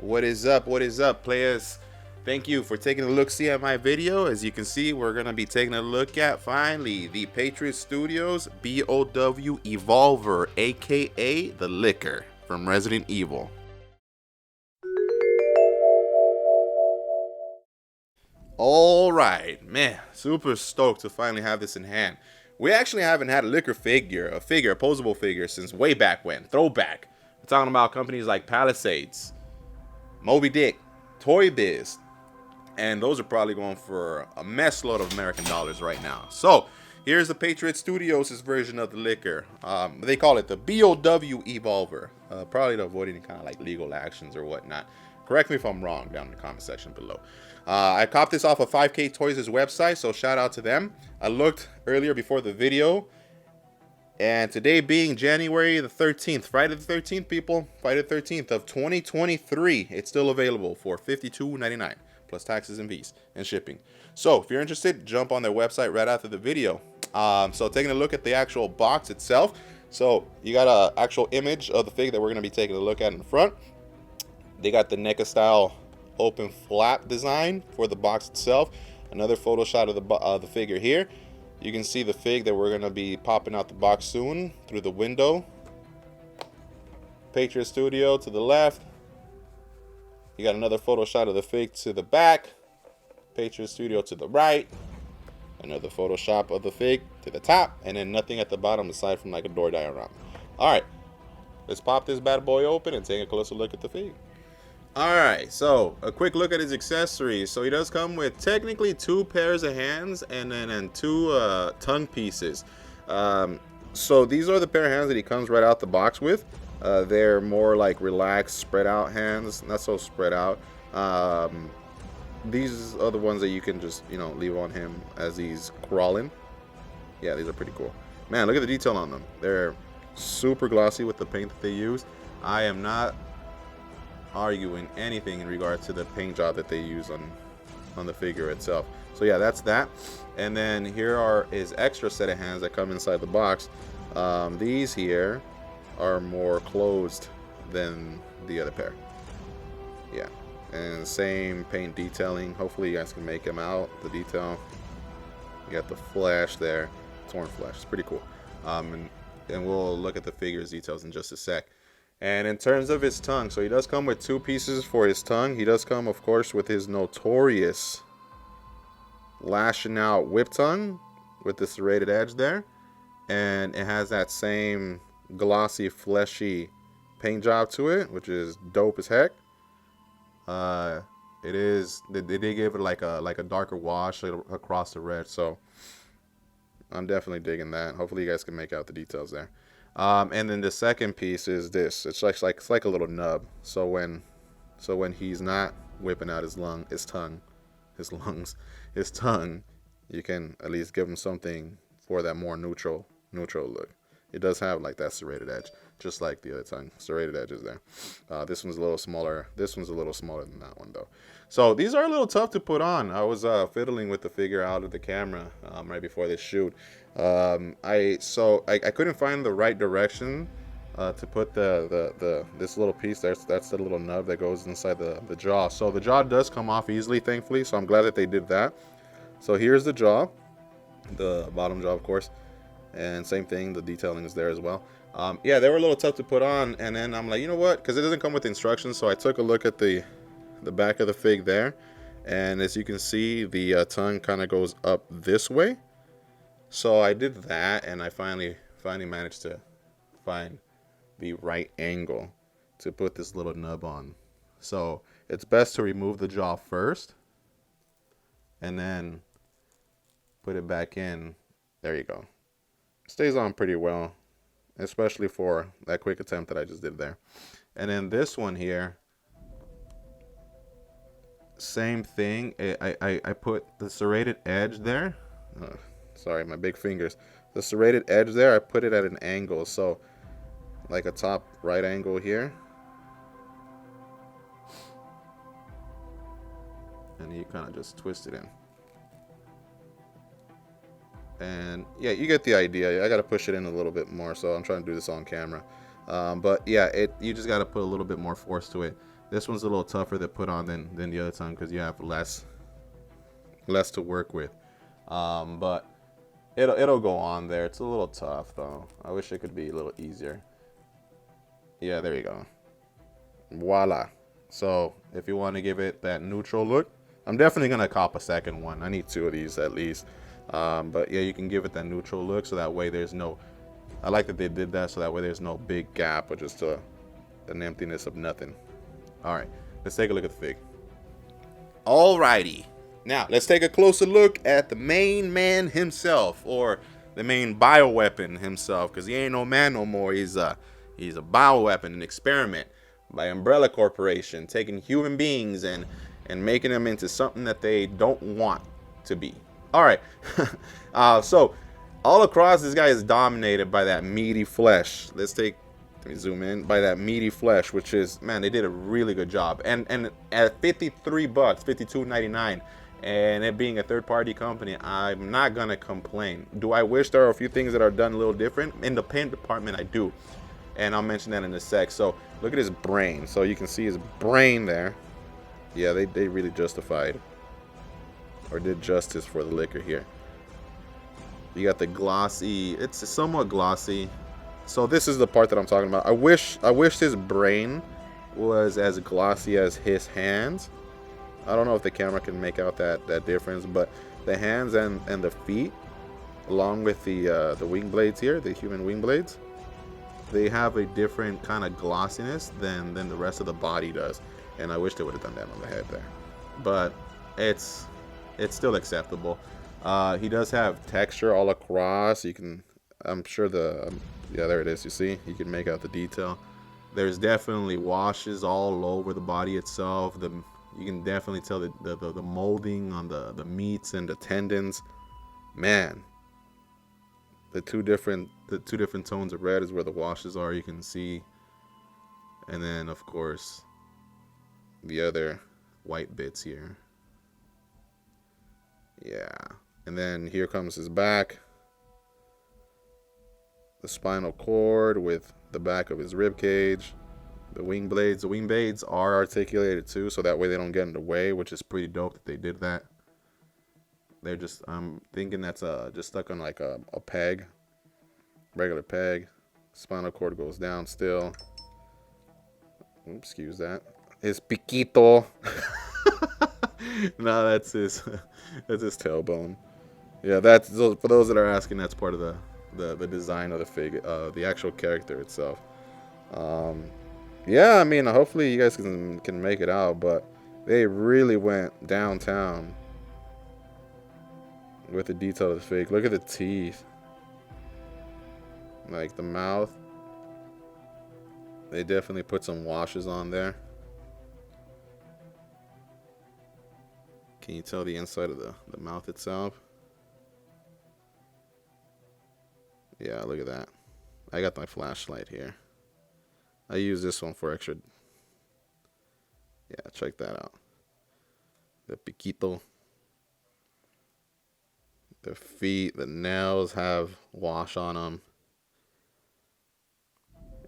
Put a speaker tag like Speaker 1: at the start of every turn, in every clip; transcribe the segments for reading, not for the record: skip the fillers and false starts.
Speaker 1: What is up? What is up, players? Thank you for taking a look-see at my video. As you can see, we're going to be taking a look at, finally, the Patriot Studios B.O.W. Revolver, aka the Licker from Resident Evil. Alright, man, super stoked to finally have this in hand. We actually haven't had a Licker figure, a posable figure, since way back when. Throwback. We're talking about companies like Palisades, Moby Dick, Toy Biz, and those are probably going for a mess load of American dollars right now. So here's the Patriot Studios' version of the Licker. They call it the B.O.W. Revolver, probably to avoid any kind of like legal actions or whatnot. Correct me if I'm wrong down in the comment section below. I copped this off of 5K Toys' website, so shout out to them. I looked earlier before the video, and today being January the 13th, Friday the 13th, people, Friday the 13th of 2023, it's still available for $52.99 plus taxes and fees and shipping. So if you're interested, jump on their website right after the video. So taking a look at the actual box itself. So you got an actual image of the fig that we're going to be taking a look at in the front. They got the NECA style open flap design for the box itself. Another photo shot of the figure here. You can see the fig that we're going to be popping out the box soon through the window. Patriot Studio to the left. You got another photo shot of the fig to the back. Patriot Studio to the right. Another Photoshop of the fig to the top. And then nothing at the bottom aside from like a door diagram. Alright, let's pop this bad boy open and take a closer look at the fig. Alright, so a quick look at his accessories. So he does come with technically 2 pairs of hands and then 2 tongue pieces. So these are the pair of hands that he comes right out the box with. They're more like relaxed, spread out hands, not so spread out. These are the ones that you can just, leave on him as he's crawling. Yeah, these are pretty cool. Man, look at the detail on them. They're super glossy with the paint that they use. I am not arguing anything in regard to the paint job that they use on the figure itself. So yeah, that's that. And then here are his extra set of hands that come inside the box. These here are more closed than the other pair. Yeah, and same paint detailing. Hopefully you guys can make them out, the detail. You got the flash there, torn flash. It's pretty cool. And we'll look at the figure's details in just a sec. And in terms of his tongue, so he does come with 2 pieces for his tongue. He does come, of course, with his notorious lashing out whip tongue with the serrated edge there. And it has that same glossy, fleshy paint job to it, which is dope as heck. It is, they gave it like a darker wash across the red, so I'm definitely digging that. Hopefully you guys can make out the details there. And then the second piece is this. It's like a little nub. So when he's not whipping out his tongue, you can at least give him something for that more neutral look. It does have like that serrated edge, just like the other tongue. Serrated edges there. This one's a little smaller. This one's a little smaller than that one though. So these are a little tough to put on. I was fiddling with the figure out of the camera right before this shoot. I couldn't find the right direction to put this little piece. That's the little nub that goes inside the jaw. So the jaw does come off easily, thankfully. So I'm glad that they did that. So here's the jaw, the bottom jaw, of course. And same thing, the detailing is there as well. Yeah, they were a little tough to put on, and then I'm like, you know what, because it doesn't come with instructions, so I took a look at the back of the fig there, and as you can see, the tongue kind of goes up this way. So I did that, and I finally managed to find the right angle to put this little nub on. So it's best to remove the jaw first and then put it back in. There you go. Stays on pretty well, especially for that quick attempt that I just did there. And then this one here, same thing. I put the serrated edge there. Sorry, my big fingers. The serrated edge there, I put it at an angle, so like a top right angle here. And you kind of just twist it in. And yeah, you get the idea. I got to push it in a little bit more, so I'm trying to do this on camera. But yeah, you just got to put a little bit more force to it. This one's a little tougher to put on than the other time because you have less to work with. But it'll go on there. It's a little tough though. I wish it could be a little easier. Yeah, there you go. Voila. So if you want to give it that neutral look, I'm definitely gonna cop a second one. I need 2 of these at least. But yeah, you can give it that neutral look so that way there's no. I like that they did that so that way there's no big gap or just an emptiness of nothing. All right, let's take a look at the fig. Alrighty, now let's take a closer look at the main man himself, or the main bioweapon himself, because he ain't no man no more. He's a bioweapon, an experiment by Umbrella Corporation, taking human beings and making them into something that they don't want to be. All right, so all across this guy is dominated by that meaty flesh. Let me zoom in, by that meaty flesh, which is, man, they did a really good job. And at $53, $52.99, and it being a third-party company, I'm not gonna complain. Do I wish there are a few things that are done a little different? In the paint department, I do, and I'll mention that in a sec. So look at his brain. So you can see his brain there. Yeah, they really justified or did justice for the liquor here. You got the glossy, it's somewhat glossy. So this is the part that I'm talking about. I wish his brain was as glossy as his hands. I don't know if the camera can make out that difference, but the hands and the feet, along with the wing blades here, the human wing blades, they have a different kind of glossiness than the rest of the body does. And I wish they would have done that on the head there. But it's still acceptable. He does have texture all across. You can, I'm sure yeah, there it is. You see, you can make out the detail. There's definitely washes all over the body itself. You can definitely tell the molding on the meats and the tendons. Man, the two different tones of red is where the washes are. You can see, and then of course the other white bits here. Yeah, and then here comes his back. The spinal cord with the back of his rib cage. The wing blades. The wing blades are articulated too, so that way they don't get in the way, which is pretty dope that they did that. They're just, I'm thinking that's just stuck on like a peg, regular peg. Spinal cord goes down still. Oops, excuse that. His piquito. No, that's his tailbone. Yeah, that's, for those that are asking, that's part of the design of the fig, the actual character itself. Yeah, I mean, hopefully you guys can make it out, but they really went downtown with the detail of the fig. Look at the teeth, like the mouth. They definitely put some washes on there. Can you tell the inside of the mouth itself? Yeah, look at that. I got my flashlight here. I use this one for extra. Yeah, check that out. The piquito. The feet, the nails have wash on them.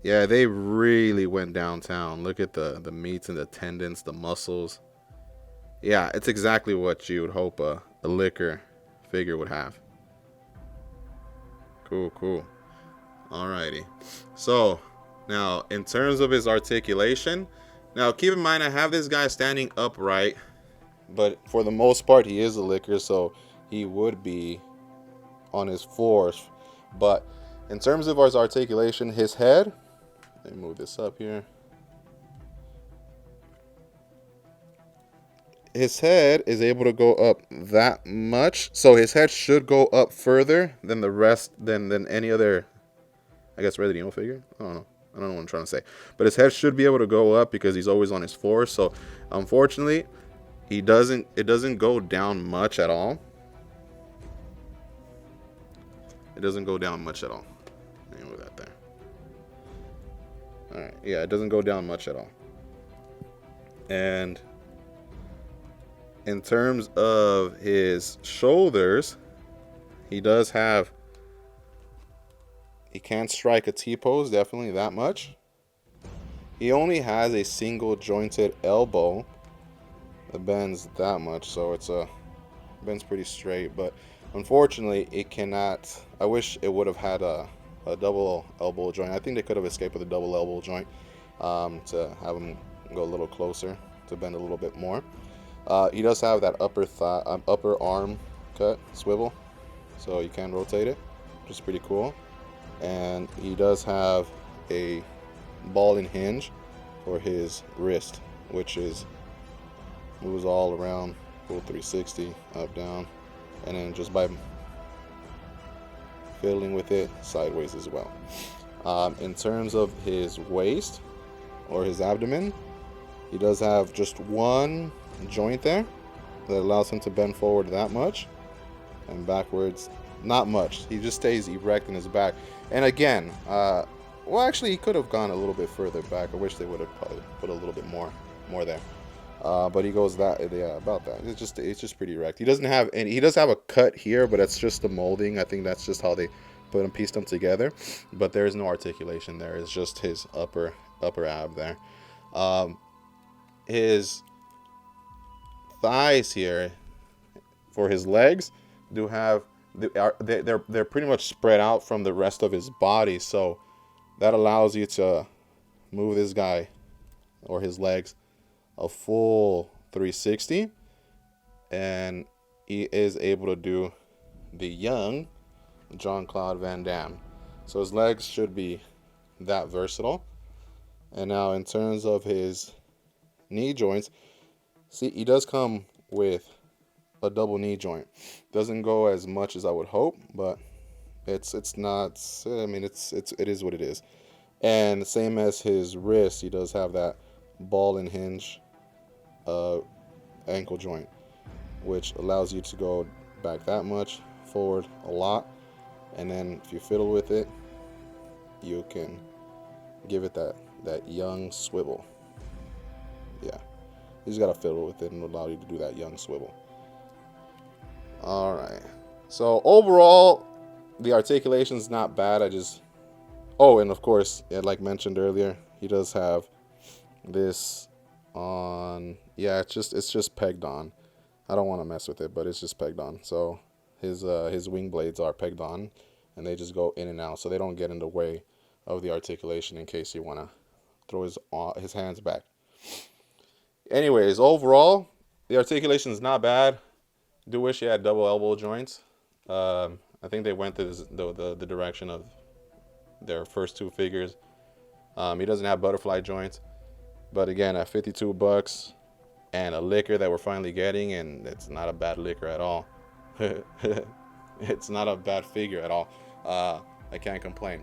Speaker 1: Yeah, they really went downtown. Look at the meats and the tendons, the muscles. Yeah, it's exactly what you would hope a liquor figure would have. Cool. Alrighty. So, now, in terms of his articulation, now keep in mind I have this guy standing upright, but for the most part he is a liquor, so he would be on his fours. But in terms of his articulation, his head, let me move this up here. His head is able to go up that much, so his head should go up further than the rest, than any other, I guess, Resident Evil figure. I don't know what I'm trying to say, but his head should be able to go up because he's always on his fours. So unfortunately, it doesn't go down much at all. It doesn't go down much at all. Let me move that there. All right, yeah, it doesn't go down much at all. And in terms of his shoulders, he can't strike a T-pose, definitely that much. he only has a single jointed elbow that bends that much, so it's bends pretty straight. But unfortunately, it cannot. I wish it would have had a double elbow joint. I think they could have escaped with a double elbow joint to have him go a little closer to bend a little bit more. He does have that upper arm cut swivel, so you can rotate it, which is pretty cool. And he does have a ball and hinge for his wrist, which moves all around, full 360, up, down, and then just by fiddling with it, sideways as well. In terms of his waist or his abdomen, he does have just one joint there that allows him to bend forward that much, and backwards not much. He just stays erect in his back. And again, well, actually, he could have gone a little bit further back. I wish they would have probably put a little bit more there. But he goes about that. It's just pretty erect. He doesn't have any. He does have a cut here, but that's just the molding. I think that's just how they pieced them together. But there is no articulation there. It's just his upper ab there. His thighs here for his legs do have they're pretty much spread out from the rest of his body, so that allows you to move this guy or his legs a full 360, and he is able to do the young Jean-Claude Van Damme. So his legs should be that versatile. And now in terms of his knee joints, see, he does come with a double knee joint. Doesn't go as much as I would hope, but it's not. I mean, it is what it is. And same as his wrist, he does have that ball and hinge ankle joint, which allows you to go back that much, forward a lot, and then if you fiddle with it, you can give it that young swivel. Yeah, you just gotta fiddle with it and allow you to do that young swivel. All right. So overall, the articulation is not bad. Oh, and of course, yeah, like mentioned earlier, he does have this on. Yeah, it's just pegged on. I don't want to mess with it, but it's just pegged on. So his wing blades are pegged on, and they just go in and out, so they don't get in the way of the articulation in case you want to throw his hands back. Anyways, overall, the articulation is not bad. Do wish he had double elbow joints. I think they went the direction of their first two figures. He doesn't have butterfly joints, but again, at $52 and a liquor that we're finally getting, and it's not a bad liquor at all. It's not a bad figure at all. I can't complain.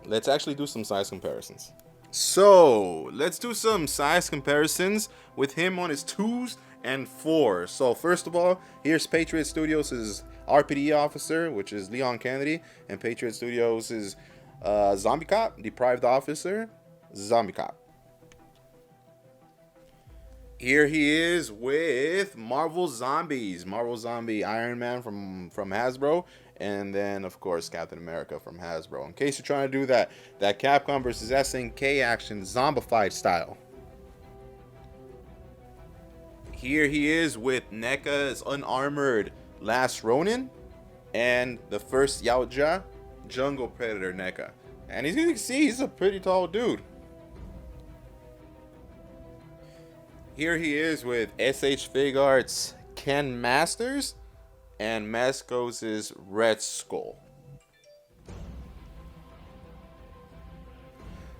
Speaker 1: Let's actually do some size comparisons. So let's do some size comparisons with him on his 2s and 4s. So first of all, here's Patriot Studios' RPD officer, which is Leon Kennedy, and Patriot Studios' Zombie Cop, deprived officer, Zombie Cop. Here he is with Marvel Zombies, Marvel Zombie Iron Man from Hasbro, and then of course Captain America from Hasbro. In case you're trying to do that Capcom versus SNK action zombified style. Here he is with NECA's unarmored Last Ronin and the first Yaoja Jungle Predator NECA. And as you can see, he's a pretty tall dude. Here he is with SH Figuarts Ken Masters and Mascos' Red Skull.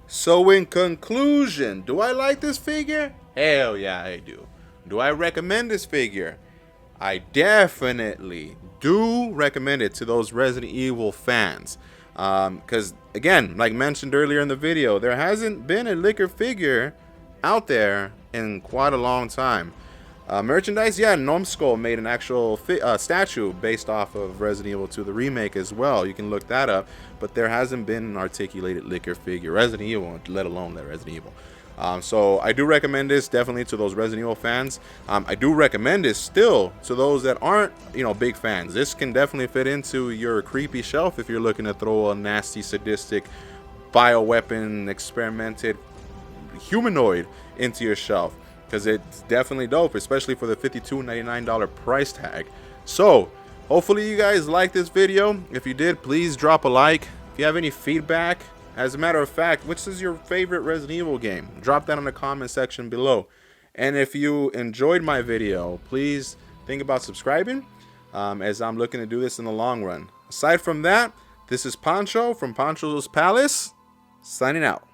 Speaker 1: So in conclusion, do I like this figure? Hell yeah, I do. Do I recommend this figure? I definitely do recommend it to those Resident Evil fans. Because, again, like mentioned earlier in the video, there hasn't been a liquor figure out there in quite a long time. Merchandise, yeah, Numskull made an actual statue based off of Resident Evil 2, the remake as well. You can look that up. But there hasn't been an articulated liquor figure, Resident Evil, let alone that Resident Evil. So I do recommend this definitely to those Resident Evil fans. I do recommend this still to those that aren't, big fans. This can definitely fit into your creepy shelf if you're looking to throw a nasty, sadistic, bioweapon experimented humanoid into your shelf, because it's definitely dope, especially for the $52.99 price tag. So hopefully you guys like this video. If you did, please drop a like. If you have any feedback, as a matter of fact, which is your favorite Resident Evil game, drop that in the comment section below. And if you enjoyed my video, please think about subscribing, as I'm looking to do this in the long run. Aside from that, this is Pancho from Pancho's Palace, signing out.